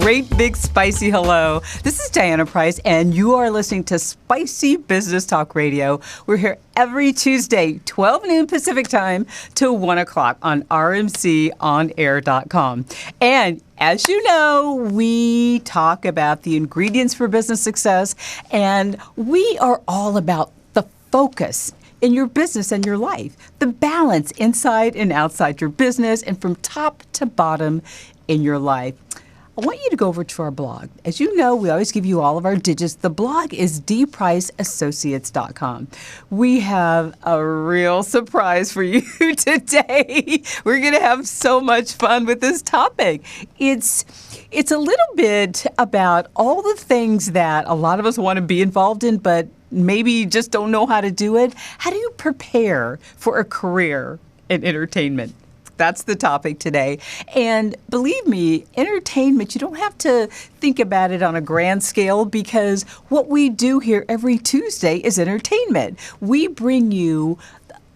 great big spicy hello. This is Diana Price, and you are listening to Spicy Business Talk Radio. We're here every Tuesday, 12 noon Pacific time to 1 o'clock on rmconair.com. And as you know, we talk about the ingredients for business success, and we are all about the focus in your business and your life, the balance inside and outside your business and from top to bottom in your life. I want you to go over to our blog. As you know, we always give you all of our digits. The blog is dpriceassociates.com. We have a real surprise for you today. We're going to have so much fun with this topic. It's a little bit about all the things that a lot of us want to be involved in, but maybe just don't know how to do it. How do you prepare for a career in entertainment? That's the topic today. And believe me, entertainment, you don't have to think about it on a grand scale, because what we do here every Tuesday is entertainment. We bring you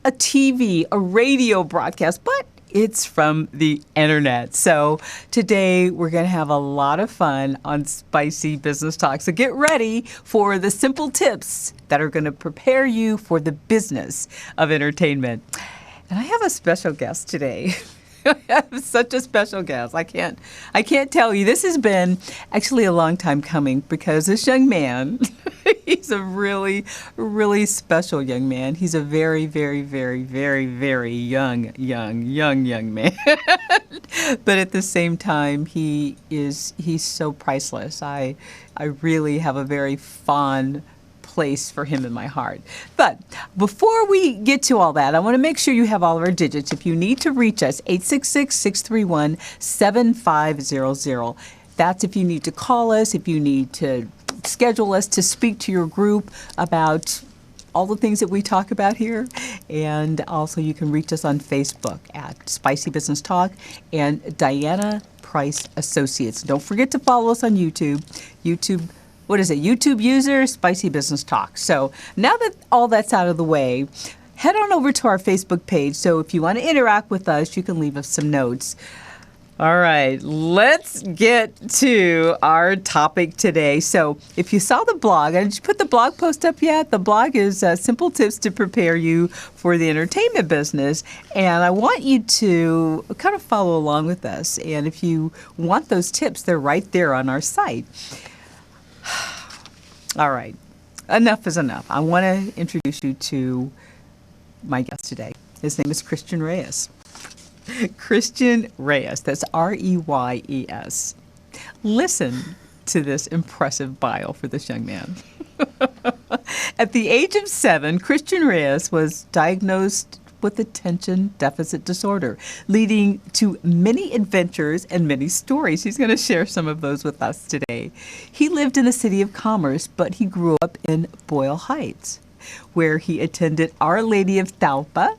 a TV, a radio broadcast, but it's from the internet. So today we're going to have a lot of fun on Spicy Business Talk. So get ready for the simple tips that are going to prepare you for the business of entertainment. And I have a special guest today. I have such a special guest. I can't tell you. This has been actually a long time coming, because this young man, he's a really, really special young man. He's a very, very, very, very, very young man. But at the same time, he's so priceless. I really have a very fond place for him in my heart. But before we get to all that, I want to make sure you have all of our digits. If you need to reach us, 866-631-7500. That's if you need to call us, if you need to schedule us to speak to your group about all the things that we talk about here. And also you can reach us on Facebook at Spicy Business Talk and Diana Price Associates. Don't forget to follow us on YouTube. What is it? YouTube user, Spicy Business Talk. So now that all that's out of the way, head on over to our Facebook page. So if you want to interact with us, you can leave us some notes. All right, let's get to our topic today. So if you saw the blog, did you put the blog post up yet? The blog is simple tips to prepare you for the entertainment business. And I want you to kind of follow along with us. And if you want those tips, they're right there on our site. All right, enough is enough. I want to introduce you to my guest today. His name is Christian Reyes. Christian Reyes, that's R-E-Y-E-S. Listen to this impressive bio for this young man. At the age of 7, Christian Reyes was diagnosed with attention deficit disorder, leading to many adventures and many stories. He's going to share some of those with us today. He lived in the city of Commerce, but he grew up in Boyle Heights, where he attended Our Lady of Talpa,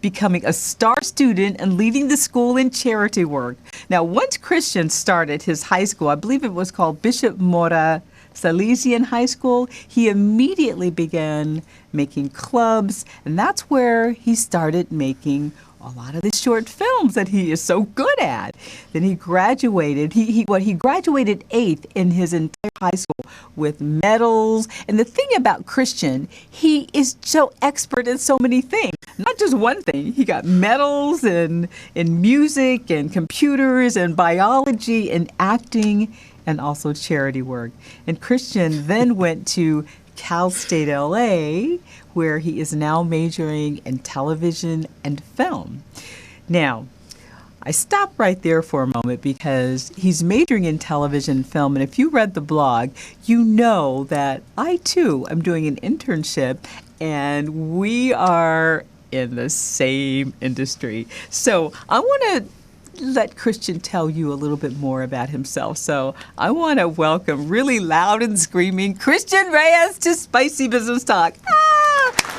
becoming a star student and leading the school in charity work. Now, once Christian started his high school, I believe it was called Bishop Mora Salesian High School, he immediately began making clubs, and that's where he started making a lot of the short films that he is so good at. Then he graduated. He graduated 8th in his entire high school with medals. And the thing about Christian, he is so expert in so many things. Not just one thing. He got medals in music and computers and biology and acting and also charity work. And Christian then went to Cal State LA, where he is now majoring in television and film. Now, I stop right there for a moment because he's majoring in television and film. And if you read the blog, you know that I too am doing an internship, and we are in the same industry. So I want to let Christian tell you a little bit more about himself. So I want to welcome really loud and screaming Christian Reyes to Spicy Business Talk.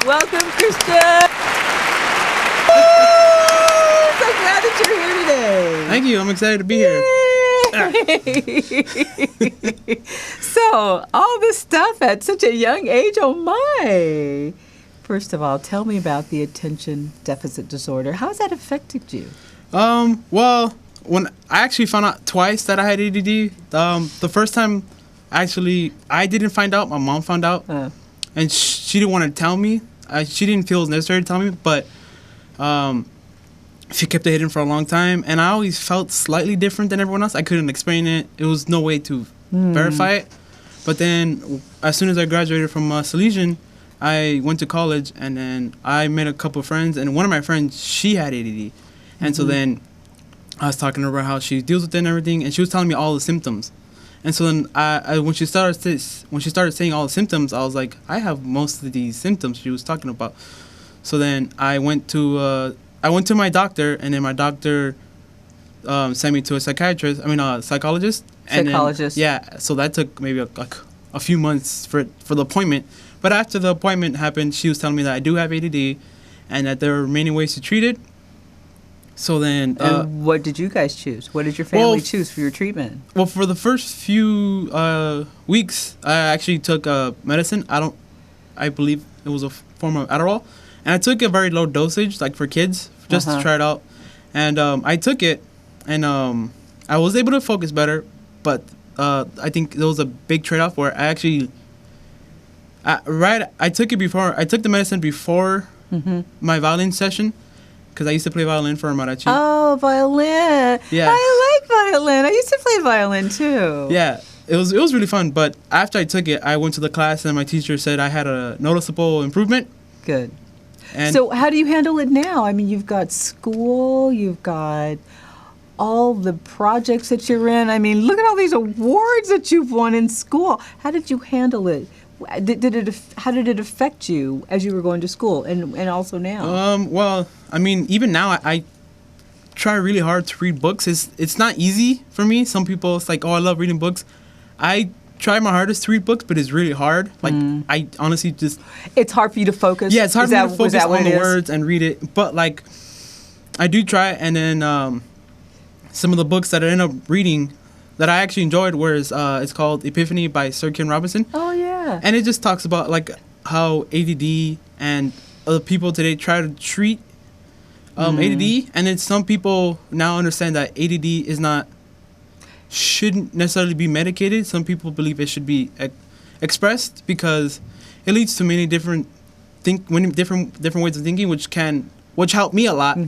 Welcome, Christian. So glad that you're here today. Thank you. I'm excited to be here. So all this stuff at such a young age, oh my. First of all, tell me about the attention deficit disorder. How's that affected you? Well, when I actually found out twice that I had ADD. The first time, actually, I didn't find out. My mom found out, and she didn't want to tell me. She didn't feel it was necessary to tell me, but she kept it hidden for a long time, and I always felt slightly different than everyone else. I couldn't explain it. It was no way to verify it. But then, as soon as I graduated from Salesian, I went to college, and then I met a couple of friends, and one of my friends, she had ADD. And so then I was talking to her about how she deals with it and everything, and she was telling me all the symptoms. And so then when she started saying all the symptoms, I was like, I have most of these symptoms she was talking about. So then I went to my doctor, and then my doctor sent me to a psychologist. And psychologist. Then, so that took maybe a few months for the appointment. But after the appointment happened, she was telling me that I do have ADD, and that there are many ways to treat it. So then, and what did you guys choose? What did your family choose for your treatment? Well, for the first few weeks, I actually took medicine. I believe it was a form of Adderall, and I took a very low dosage, like for kids, just to try it out. And I took it, and I was able to focus better. But I think there was a big trade-off where I actually, I took the medicine before my violin session, because I used to play violin for mariachi. Oh, violin! Yeah, I like violin. I used to play violin too. Yeah, it was really fun. But after I took it, I went to the class, and my teacher said I had a noticeable improvement. Good. And so how do you handle it now? I mean, you've got school, you've got all the projects that you're in. I mean, look at all these awards that you've won in school. How did you handle it? How did it affect you as you were going to school and also now? Well, I mean, even now I try really hard to read books. It's not easy for me. Some people, it's like, oh, I love reading books. I try my hardest to read books, but it's really hard. Like, I honestly just... It's hard for you to focus? Yeah, it's hard for me to focus on the words and read it. But, like, I do try, and then some of the books that I end up reading that I actually enjoyed it's called Epiphany by Sir Ken Robinson. Oh, yeah. And it just talks about, like, how ADD and other people today try to treat ADD. And then some people now understand that ADD shouldn't necessarily be medicated. Some people believe it should be expressed, because it leads to many different ways of thinking, which helped me a lot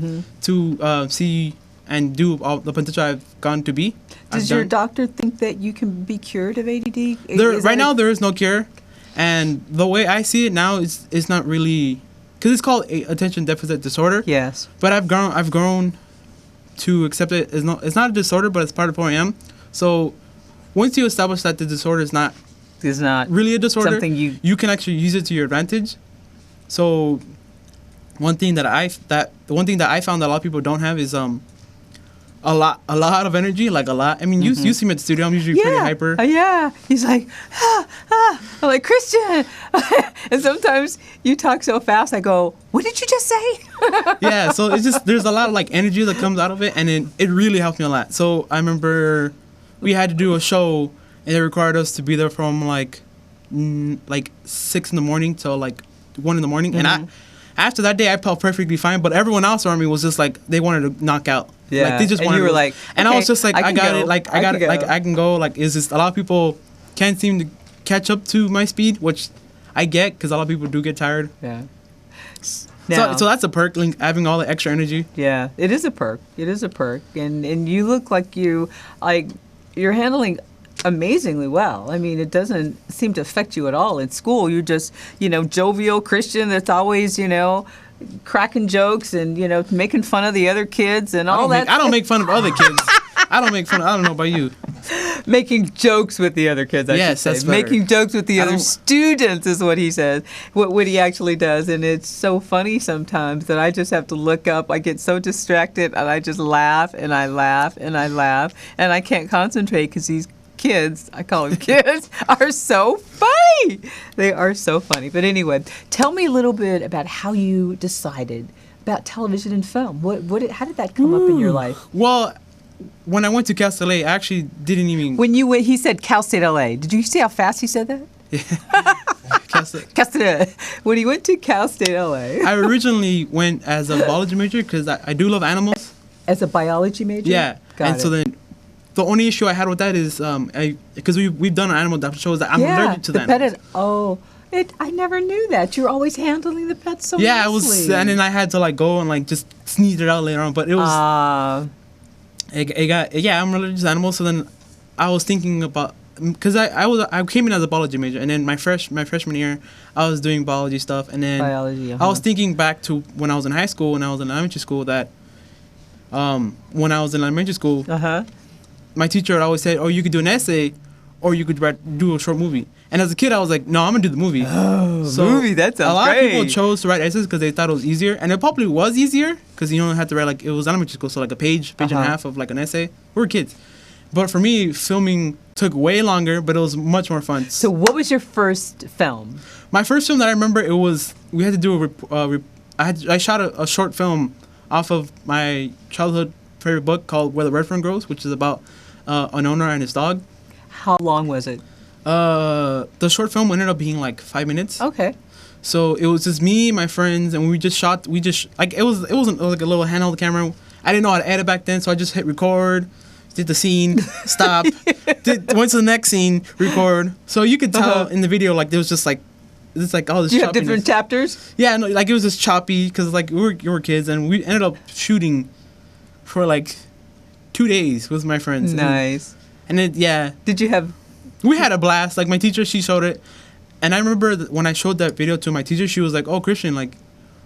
to see and do all the potential I've gone to be. Does your doctor think that you can be cured of ADD? Right now, there is no cure. And the way I see it now is it's not really... Because it's called attention deficit disorder. Yes. But I've grown to accept it. It's not a disorder, but it's part of who I am. So once you establish that the disorder is not really a disorder, something you can actually use it to your advantage. So one thing that I found that a lot of people don't have is a lot of energy, like a lot. I mean, you see me at the studio. I'm usually pretty hyper. Yeah. He's like, I'm like, Christian. And sometimes you talk so fast, I go, what did you just say? Yeah. So it's just, there's a lot of like energy that comes out of it, and it really helped me a lot. So I remember we had to do a show, and they required us to be there from like 6 in the morning till like 1 in the morning. And after that day, I felt perfectly fine. But everyone else around me was just like, they wanted to knock out. Yeah. Like, they just wanted and you were like, and okay, I was just like, I got go. it. Like, I got it. Like, I can go. Like, it's just a lot of people can't seem to catch up to my speed, which I get, because a lot of people do get tired. Yeah. Now, so that's a perk, like, having all the extra energy. Yeah, it is a perk. It is a perk. And you look like you're handling amazingly well. I mean, it doesn't seem to affect you at all. In school, you're just, jovial Christian that's always, cracking jokes and, making fun of the other kids and all that. I don't make fun of other kids. I don't know about you. Making jokes with the other kids, I should say. That's better. Making jokes with the other students is what he says, what he actually does. And it's so funny sometimes that I just have to look up. I get so distracted and I just laugh and I laugh and I laugh. And I can't concentrate because these kids, I call them kids, are so funny. They are so funny. But anyway, tell me a little bit about how you decided about television and film. How did that come up in your life? Well, when I went to Cal State LA, I actually didn't even... When you went, he said Cal State LA. Did you see how fast he said that? Yeah. Cal State. When he went to Cal State LA. I originally went as a biology major because I do love animals. As a biology major? Yeah. Got and it. so then the only issue I had with that is because we've done an animal doctor shows that I'm allergic to the animals. I never knew that. You're always handling the pets so Yeah, nicely. and then I had to like go and like just sneeze it out later on. But it was, I'm allergic to animals. So then I was thinking about, because I came in as a biology major, and then my freshman year I was doing biology stuff, and then biology. I was thinking back to when I was in high school, when I was in elementary school, that when I was in elementary school, my teacher would always say, "Oh, you could do an essay, or you could do a short movie." And as a kid, I was like, "No, I'm gonna do the movie." Oh, so movie! That sounds great. A lot great. of people chose to write essays because they thought it was easier, and it probably was easier because you only had to write like it was elementary school, so like a page and a half of like an essay. We were kids, but for me, filming took way longer, but it was much more fun. So, what was your first film? My first film that I remember, we had to do I shot a short film off of my childhood favorite book called Where the Red Fern Grows, which is about an owner and his dog. How long was it? The short film ended up being like 5 minutes. Okay. So it was just me, my friends, and it wasn't like a little handheld camera. I didn't know how to edit back then, so I just hit record, did the scene, stop, went to the next scene, record. So you could tell in the video like there was just like all this. Do you have different chapters? Yeah, no, like it was just choppy because like we were kids, and we ended up shooting for like 2 days with my friends. Nice. And Did you have? We had a blast. Like my teacher, she showed it, and I remember when I showed that video to my teacher, she was like, "Oh, Christian, like,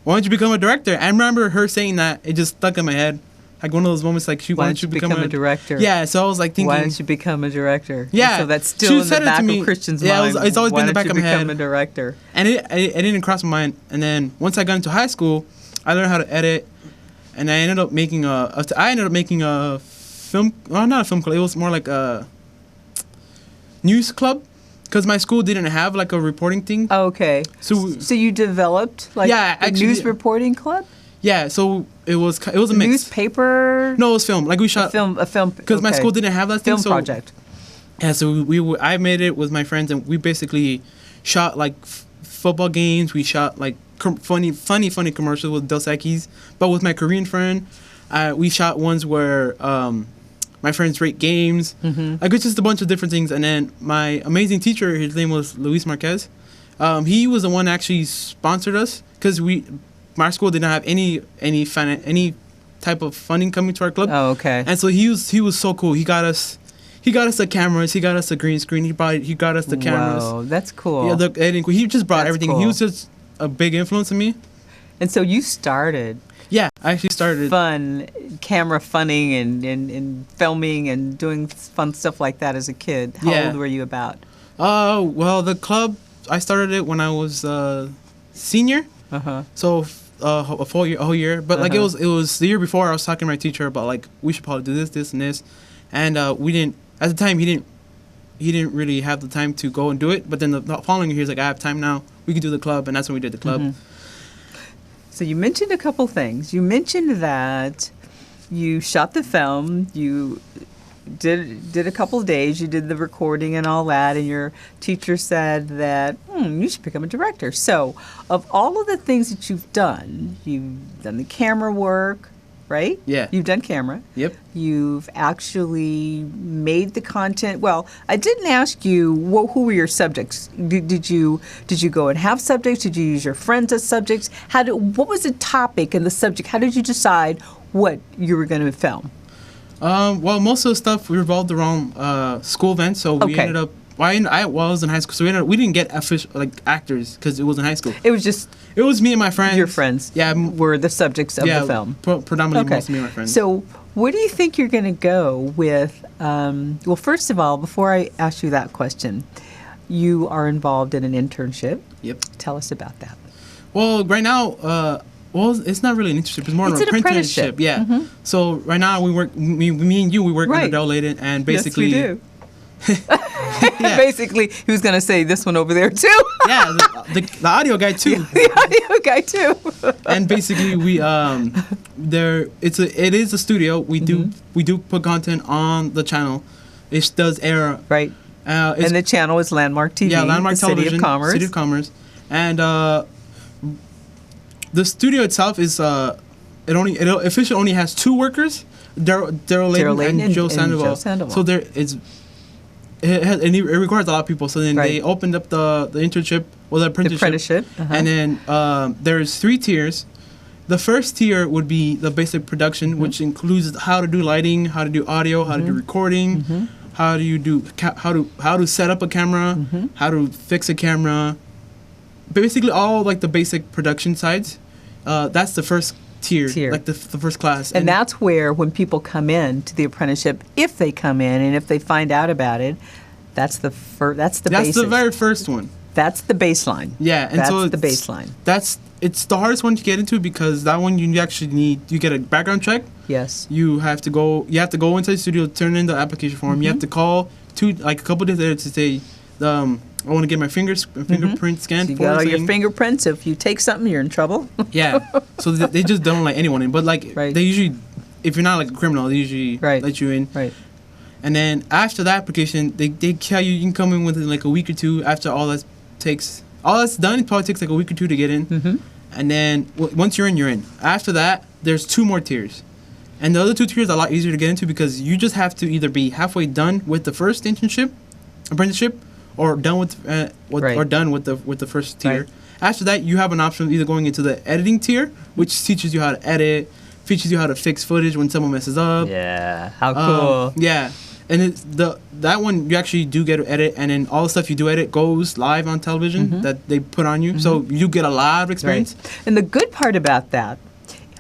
why don't you become a director?" I remember her saying that. It just stuck in my head, like one of those moments, like, "Why don't you become a director?" Yeah. So I was like thinking, "Why don't you become a director?" Yeah. And so that's still in the back of Christian's mind. Yeah, it's always been in the back of my head. Become a director. And it didn't cross my mind. And then once I got into high school, I learned how to edit, and I ended up making a film. Well, not a film club. It was more like a news club. Because my school didn't have like a reporting thing. Okay. So you developed like a news reporting club? Yeah. So it was a mix. Newspaper? No, it was film. Like we shot a film. Because my school didn't have that thing. Film project. Yeah. So I made it with my friends, and we basically shot like football games. We shot like funny commercials with Dos Equis. But with my Korean friend, we shot ones where my friends rate games. Like it's just a bunch of different things. And then my amazing teacher, his name was Luis Marquez. He was the one that actually sponsored us because my school did not have any type of funding coming to our club. Oh, okay. And so he was so cool. He got us the cameras. He got us the green screen. He got us the cameras. Wow, that's cool. Yeah, the editing. He just brought everything. Cool. He was just a big influence on me. And so you started. Yeah, I actually started camera funning and filming and doing fun stuff like that as a kid. How old were you about? Well, the club, I started it when I was senior. So a whole year. But like it was the year before. I was talking to my teacher about like we should probably do this, and this, and we didn't. At the time, he didn't really have the time to go and do it. But then the following year, he was like, I have time now. We can do the club, and that's when we did the club. So you mentioned a couple things. You mentioned that you shot the film, you did a couple of days, you did the recording and all that, and your teacher said that you should become a director. So of all of the things that you've done the camera work, right? Yeah. You've done camera. Yep. You've actually made the content. Well, I didn't ask you who were your subjects. Did you go and have subjects? Did you use your friends as subjects? What was the topic and the subject? How did you decide what you were going to film? Well, most of the stuff revolved around school events. So we ended up. I was in high school, so we didn't get official like actors because it was in high school. It was me and my friends. Your friends, were the subjects of the film. Predominantly, most of me and my friends. So, where do you think you're going to go with? Well, first of all, before I ask you that question, you are involved in an internship. Yep. Tell us about that. Well, right now, it's not really an internship. It's more of an apprenticeship. Yeah. So right now we work. Me and you, we work under Del Layden, and basically. Yes, we do. Basically, he was going to say this one over there too. Yeah, the audio guy too. The audio guy too. And basically, it is a studio. We do put content on the channel. It does air. Right. And the channel is Landmark TV. Yeah, Landmark Television. City of Commerce. City of Commerce. And the studio itself is it officially only has 2 workers. Daryl Layton and Joe Sandoval. So there is. It requires a lot of people. So then they opened up the internship or the apprenticeship. And then there's 3 tiers. The first tier would be the basic production, which includes how to do lighting, how to do audio, how to do recording, how to set up a camera, how to fix a camera. Basically, all like the basic production sides. That's the first tier. Like the first class. And that's where when people come in to the apprenticeship, if they come in and if they find out about it, that's the basic. That's the very first one. That's the baseline. Yeah, and that's so the baseline. It's the hardest one to get into because that one you get a background check. Yes. You have to go inside the studio, turn in the application form. You have to call a couple days later to say, I want to get my fingerprint scanned. So you got all your fingerprints. If you take something, you're in trouble. Yeah. So they just don't let anyone in. But they usually, if you're not like a criminal, they usually let you in. Right. And then after the application, they tell you can come in within like a week or two. After all that's done, it probably takes like a week or 2 to get in. And then once you're in, you're in. After that, there's 2 more tiers. And the other 2 tiers are a lot easier to get into because you just have to either be halfway done with the first apprenticeship, or done with the first tier. Right. After that, you have an option of either going into the editing tier, which teaches you how to edit, teaches you how to fix footage when someone messes up. Yeah, how cool. Yeah. And that one you actually do get to edit, and then all the stuff you do edit goes live on television that they put on you. So you get a lot of experience. Right. And the good part about that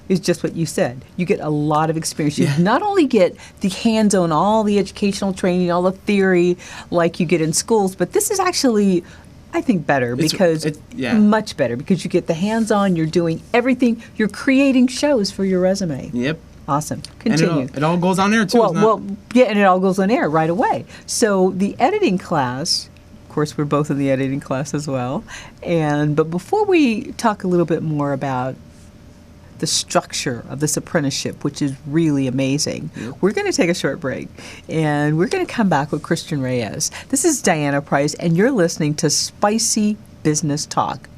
is just what you said. You get a lot of experience. You not only get the hands-on, all the educational training, all the theory like you get in schools, but this is actually, I think, better much better because you get the hands-on, you're doing everything, you're creating shows for your resume. Yep. Awesome. Continue. And it all goes on air too. And it all goes on air right away. So the editing class, of course, we're both in the editing class as well. But before we talk a little bit more about the structure of this apprenticeship, which is really amazing, we're going to take a short break, and we're going to come back with Christian Reyes. This is Diana Price, and you're listening to Spicy Business Talk